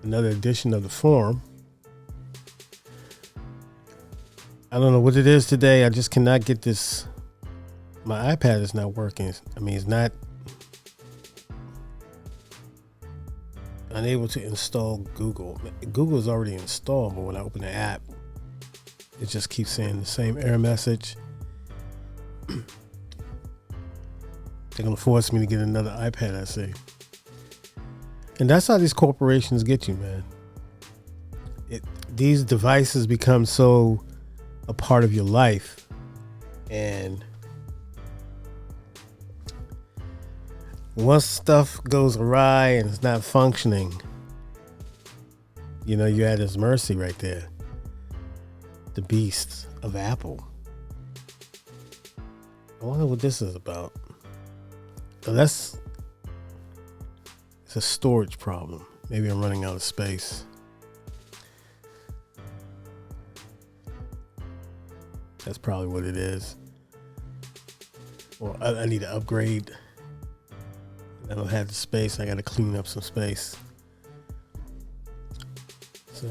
another edition of the forum. I don't know what it is today. I just cannot get this. My iPad is not working. I mean, it's not unable to install Google. Google is already installed, but when I open the app, it just keeps saying the same error message. They're going to force me to get another iPad, I see. And that's how these corporations get you, man. These devices become so a part of your life. And once stuff goes awry and it's not functioning, you're at his mercy right there. The beast of Apple. I wonder what this is about. It's a storage problem. Maybe I'm running out of space. That's probably what it is. Or I need to upgrade. I don't have the space. I got to clean up some space. So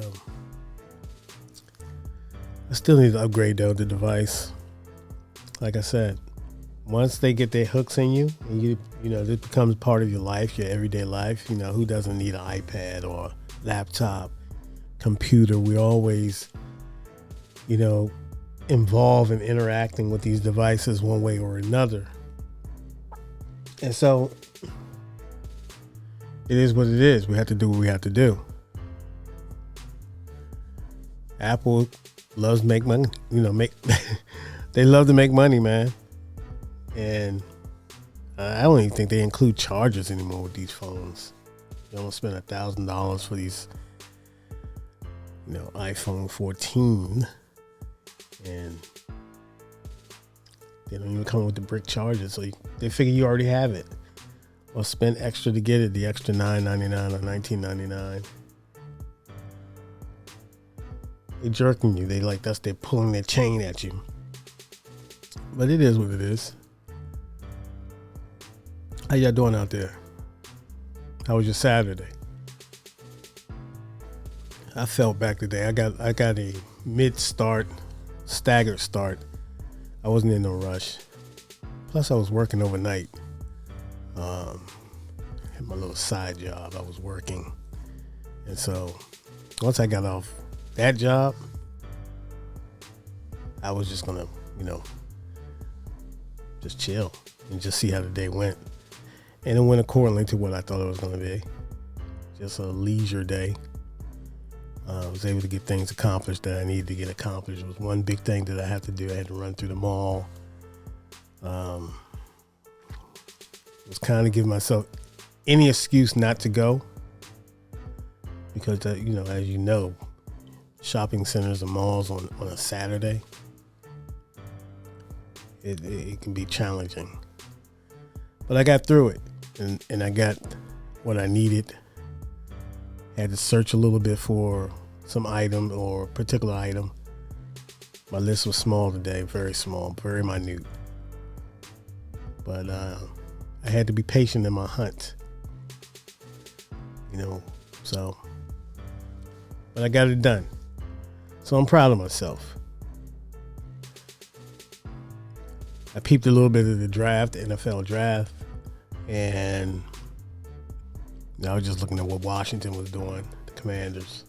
I still need to upgrade though the device. Like I said, once they get their hooks in you, and this becomes part of your life, your everyday life. Who doesn't need an iPad or laptop, computer? We're always, involved in interacting with these devices one way or another. And so it is what it is. We have to do what we have to do. Apple loves to make money. They love to make money, man. And I don't even think they include chargers anymore with these phones. You don't spend $1,000 for these, iPhone 14, and they don't even come with the brick chargers. So they figure you already have it, or spend extra to get it, the extra $9.99 or $19.99. They jerking you. They're pulling their chain at you. But it is what it is. How y'all doing out there? How was your Saturday? I felt back today. I got a mid-start, staggered start. I wasn't in no rush. Plus, I was working overnight. Had my little side job. I was working. And so, once I got off that job, I was just going to, just chill and just see how the day went. And it went accordingly to what I thought it was going to be. Just a leisure day. I was able to get things accomplished that I needed to get accomplished. It was one big thing that I had to do. I had to run through the mall. Was kind of giving myself any excuse not to go. Because, as you know, shopping centers and malls on a Saturday, it can be challenging. But I got through it, and I got what I needed. Had to search a little bit for some item or particular item. My list was small today, very small, very minute. But I had to be patient in my hunt. So. But I got it done. So I'm proud of myself. I peeped a little bit of the draft, the NFL draft, and I was just looking at what Washington was doing, the Commanders.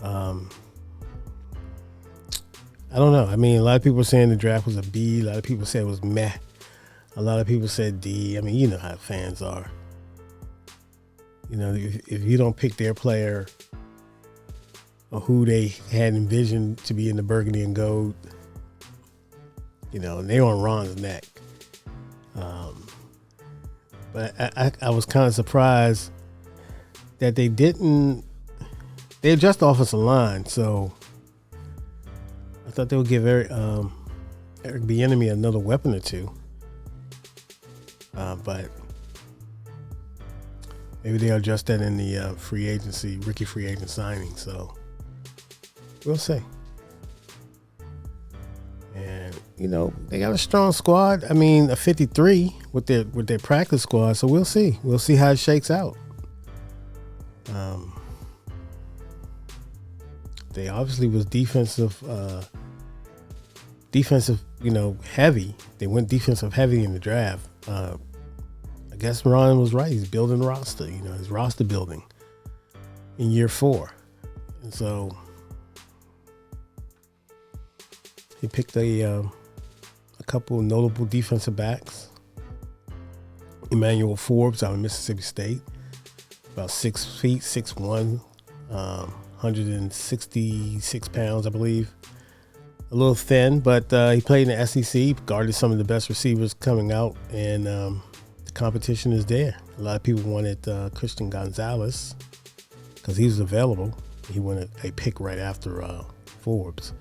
I don't know. I mean, a lot of people were saying the draft was a B. A lot of people said it was meh. A lot of people said D. I mean, you know how fans are. If you don't pick their player or who they had envisioned to be in the burgundy and gold, and they're on Ron's neck. But I was kind of surprised that they didn't. They adjust the offensive line, so I thought they would give Eric Bieniemy another weapon or two. But maybe they'll adjust that in the rookie free agent signing. So we'll see. And they got a strong squad. I mean, a 53 with their practice squad. So we'll see. We'll see how it shakes out. They obviously was defensive, heavy. They went defensive heavy in the draft. I guess Ron was right. He's building roster. His roster building in year 4, and so he picked a couple of notable defensive backs. Emmanuel Forbes out of Mississippi State, about 6 feet, 6'1", 166 pounds, I believe. A little thin, but he played in the SEC, guarded some of the best receivers coming out, and the competition is there. A lot of people wanted Christian Gonzalez because he was available. He wanted a pick right after Forbes.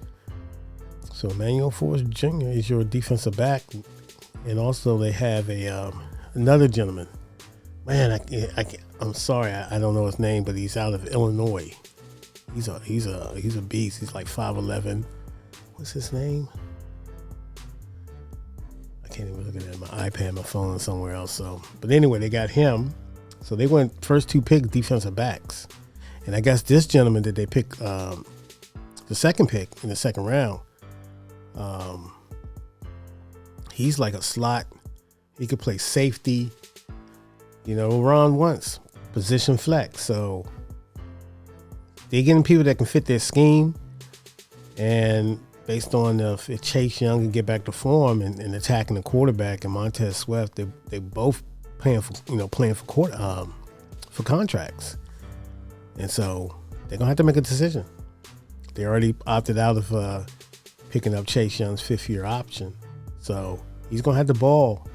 So Emmanuel Forbes Jr. is your defensive back, and also they have another gentleman. Man, I'm sorry, I don't know his name, but he's out of Illinois. He's a beast. He's like 5'11". What's his name? I can't even look at it on my iPad, my phone, or somewhere else. So, but anyway, they got him. So they went first 2 picks defensive backs, and I guess this gentleman that they picked the second pick in the second round. He's like a slot. He could play safety. Ron wants position flex. So they're getting people that can fit their scheme. And based on if Chase Young can get back to form and attacking the quarterback and Montez Sweat, they both playing for contracts. And so they're gonna have to make a decision. They already opted out of picking up Chase Young's 5th-year option. So he's going to have the ball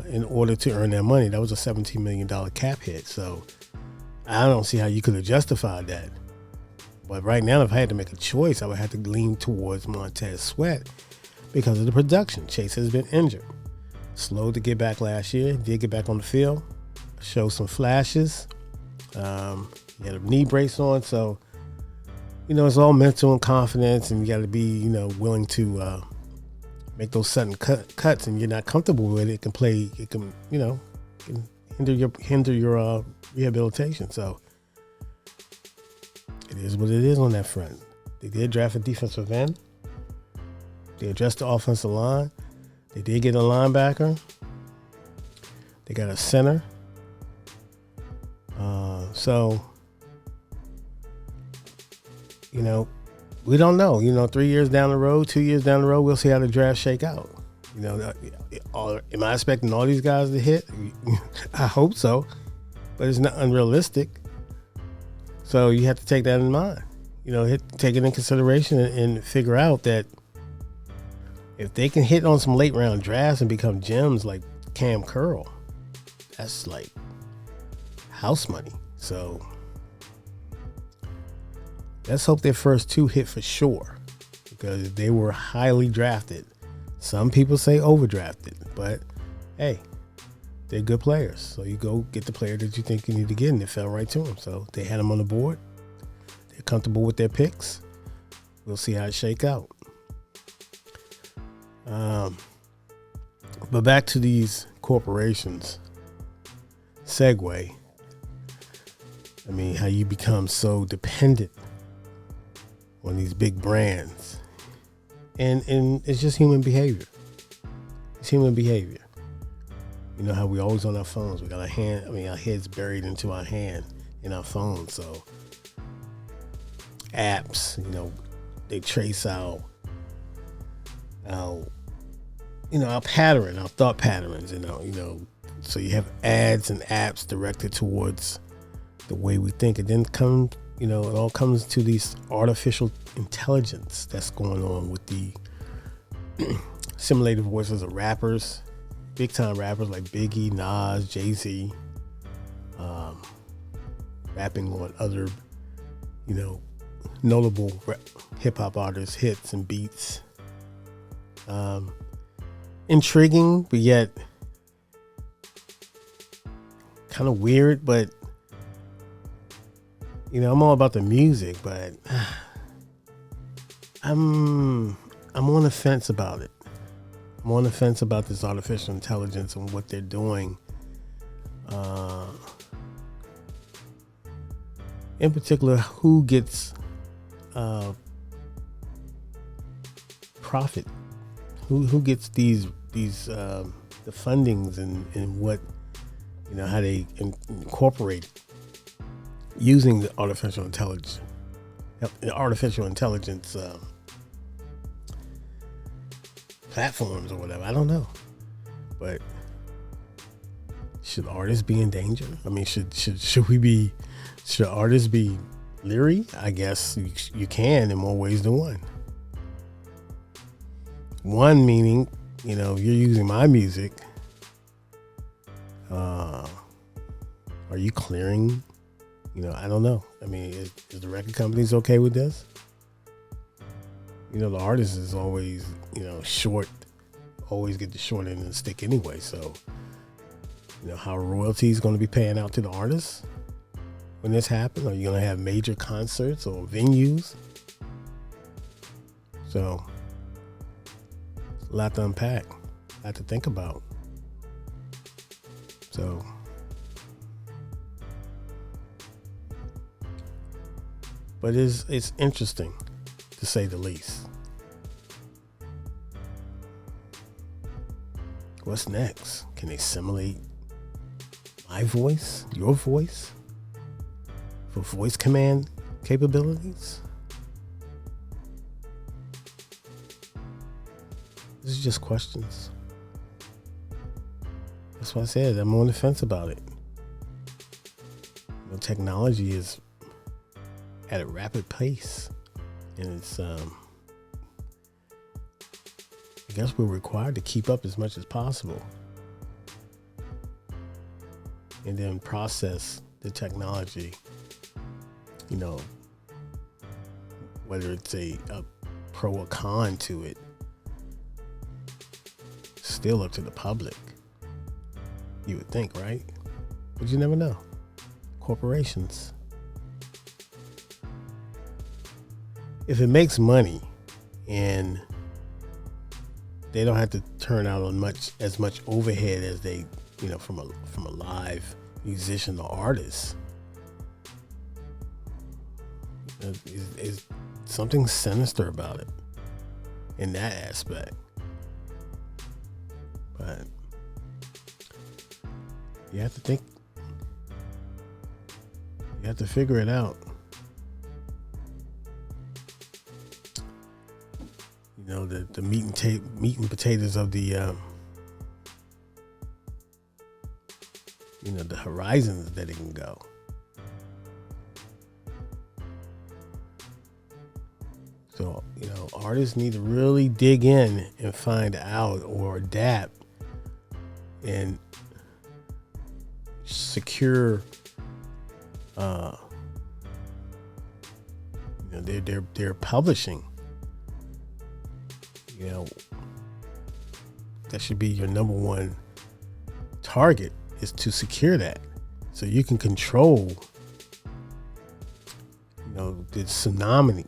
in order to earn that money. That was a $17 million cap hit. So I don't see how you could have justified that. But right now, if I had to make a choice, I would have to lean towards Montez Sweat because of the production. Chase has been injured. Slow to get back last year. Did get back on the field. Show some flashes. He had a knee brace on. So, it's all mental and confidence, and you got to be, willing to make those sudden cuts, and you're not comfortable with it. It can hinder your rehabilitation. So it is what it is on that front. They did draft a defensive end. They addressed the offensive line. They did get a linebacker. They got a center. We don't know. 3 years down the road, 2 years down the road, we'll see how the draft shake out. Am I expecting all these guys to hit? I hope so, but it's not unrealistic. So you have to take that in mind. Take it in consideration and figure out that if they can hit on some late round drafts and become gems like Cam Curl, that's like house money. So let's hope their first 2 hit for sure, because they were highly drafted. Some people say overdrafted, but hey, they're good players. So you go get the player that you think you need to get, and it fell right to them. So they had them on the board. They're comfortable with their picks. We'll see how it shake out. But back to these corporations. Segue. How you become so dependent on these big brands, and it's just human behavior. It's human behavior. How we always on our phones. We got our heads buried into our hand in our phones. So apps, they trace our pattern, our thought patterns. So you have ads and apps directed towards the way we think, and then it all comes to these artificial intelligence that's going on with the simulated voices of rappers, big time rappers like Biggie, Nas, Jay-Z, rapping on other, notable hip hop artists' hits and beats. Intriguing, but yet kind of weird, but I'm all about the music, but I'm on the fence about it. I'm on the fence about this artificial intelligence and what they're doing. In particular, who gets profit? Who gets these the fundings and what, how they incorporate using the artificial intelligence platforms or whatever? I don't know, but should artists be in danger? I mean, should artists be leery? I guess you can in more ways than one. One meaning, you're using my music. Are you clearing? I don't know. I mean, is the record companies okay with this? The artist is always, short, always get the short end of the stick anyway. So, how royalties going to be paying out to the artists when this happens? Are you going to have major concerts or venues? So, a lot to unpack, a lot to think about. So, but it's interesting, to say the least. What's next? Can they simulate my voice, your voice, for voice command capabilities? This is just questions. That's why I said I'm on the fence about it. Technology is at a rapid pace, and it's I guess we're required to keep up as much as possible, and then process the technology. Whether it's a pro or con to it, still up to the public. You would think, right? But you never know. Corporations. If it makes money and they don't have to turn out on as much overhead as they, from a live musician or artist, is something sinister about it in that aspect. But you have to think. You have to figure it out. The meat and potatoes of the the horizons that it can go. So, artists need to really dig in and find out or adapt and secure their publishing. That should be your number one target, is to secure that, so you can control the tsunami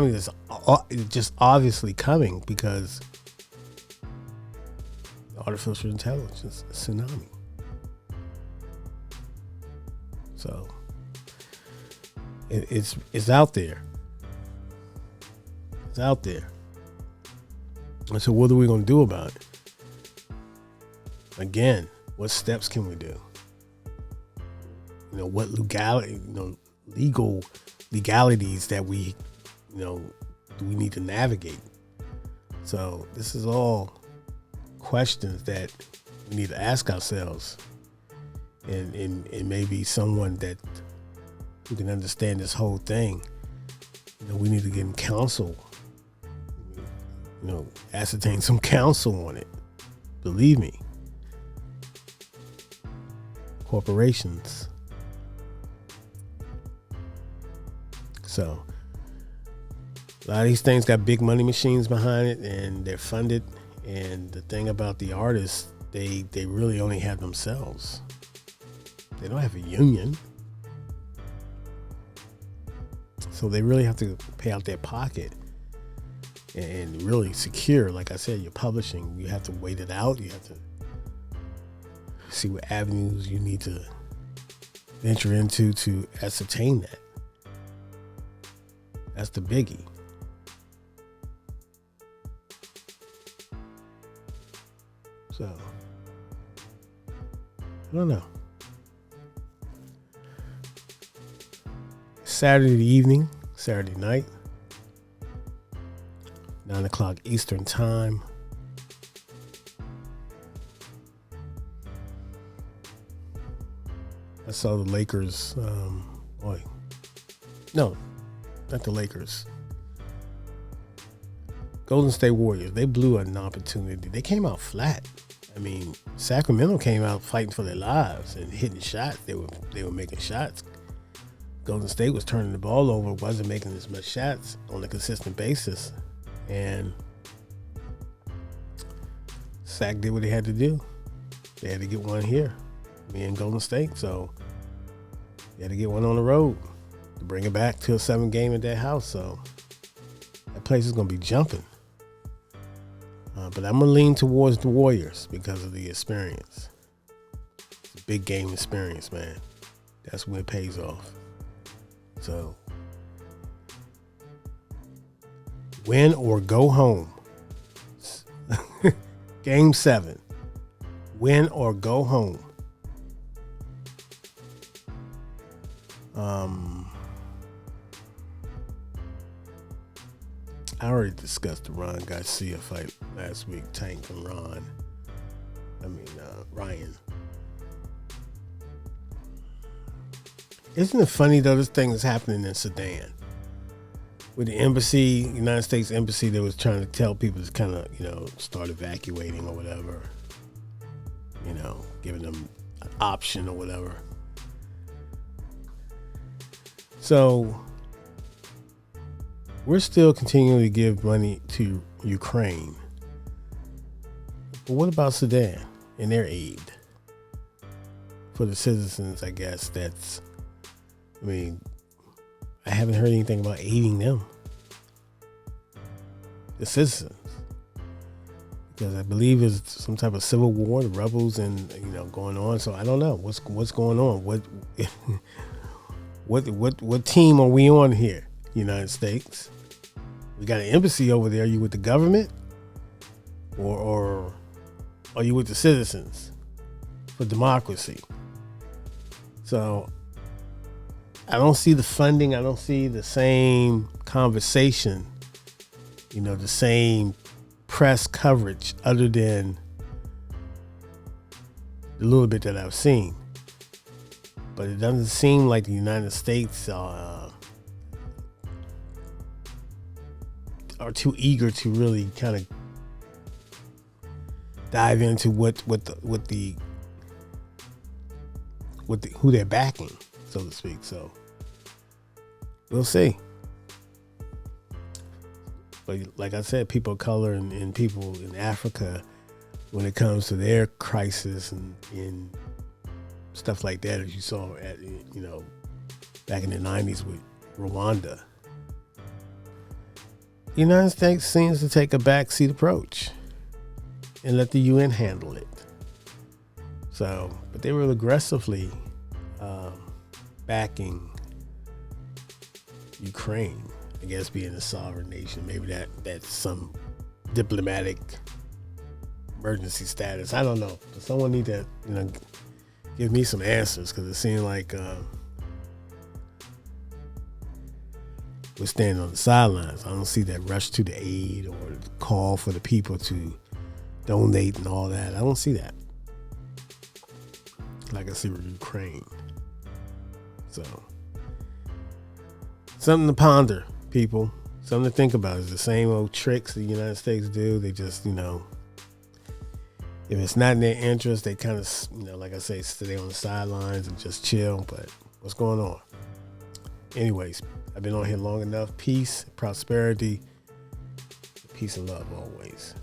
is just obviously coming because artificial intelligence tsunami. So it's out there. It's out there. And so what are we going to do about it? Again, what steps can we do? What legalities that we, do we need to navigate? So this is all questions that we need to ask ourselves, and maybe someone that who can understand this whole thing. We need to get in counsel. Ascertain some counsel on it. Believe me. Corporations. So a lot of these things got big money machines behind it, and they're funded. And the thing about the artists, they really only have themselves. They don't have a union. So they really have to pay out their pocket and really secure, like I said, your publishing. You have to wait it out. You have to see what avenues you need to venture into to ascertain that. That's the biggie. So, I don't know. Saturday evening, Saturday night, 9 o'clock Eastern time. I saw the Lakers. No, not the Lakers. Golden State Warriors. They blew an opportunity. They came out flat. I mean, Sacramento came out fighting for their lives and hitting shots. They were making shots. Golden State was turning the ball over, wasn't making as much shots on a consistent basis, and Sac did what they had to do. They had to get one here, me and Golden State, so they had to get one on the road to bring it back to a 7-game at their house. So that place is going to be jumping. But I'm going to lean towards the Warriors because of the experience. It's a big game experience, man. That's when it pays off. So, win or go home. Game 7. Win or go home. I already discussed the Ron Garcia fight last week. Tank and Ryan. Isn't it funny though? This thing is happening in Sudan. With the embassy, United States embassy, they was trying to tell people to kind of, start evacuating or whatever. Giving them an option or whatever. So we're still continuing to give money to Ukraine. But what about Sudan and their aid for the citizens, I guess, I haven't heard anything about aiding them, the citizens, because I believe there's some type of civil war, the rebels, and going on. So I don't know what's going on. What team are we on here? United States. We got an embassy over there. Are you with the government, or are you with the citizens for democracy? So I don't see the funding. I don't see the same conversation, the same press coverage, other than the little bit that I've seen. But it doesn't seem like the United States are too eager to really kind of dive into who they're backing, so to speak. So we'll see. But like I said, people of color and people in Africa, when it comes to their crisis and stuff like that, as you saw at back in the 90s with Rwanda, the United States seems to take a backseat approach and let the UN handle it. So, but they were aggressively backing Ukraine, I guess, being a sovereign nation. Maybe that's some diplomatic emergency status. I don't know. But someone need to, give me some answers, because it seemed like we're standing on the sidelines. I don't see that rush to the aid or the call for the people to donate and all that. I don't see that like I see with Ukraine. So, something to ponder, people. Something to think about. It's the same old tricks the United States do. They just, if it's not in their interest, they kind of, like I say, stay on the sidelines and just chill. But what's going on? Anyways, I've been on here long enough. Peace, prosperity, peace and love always.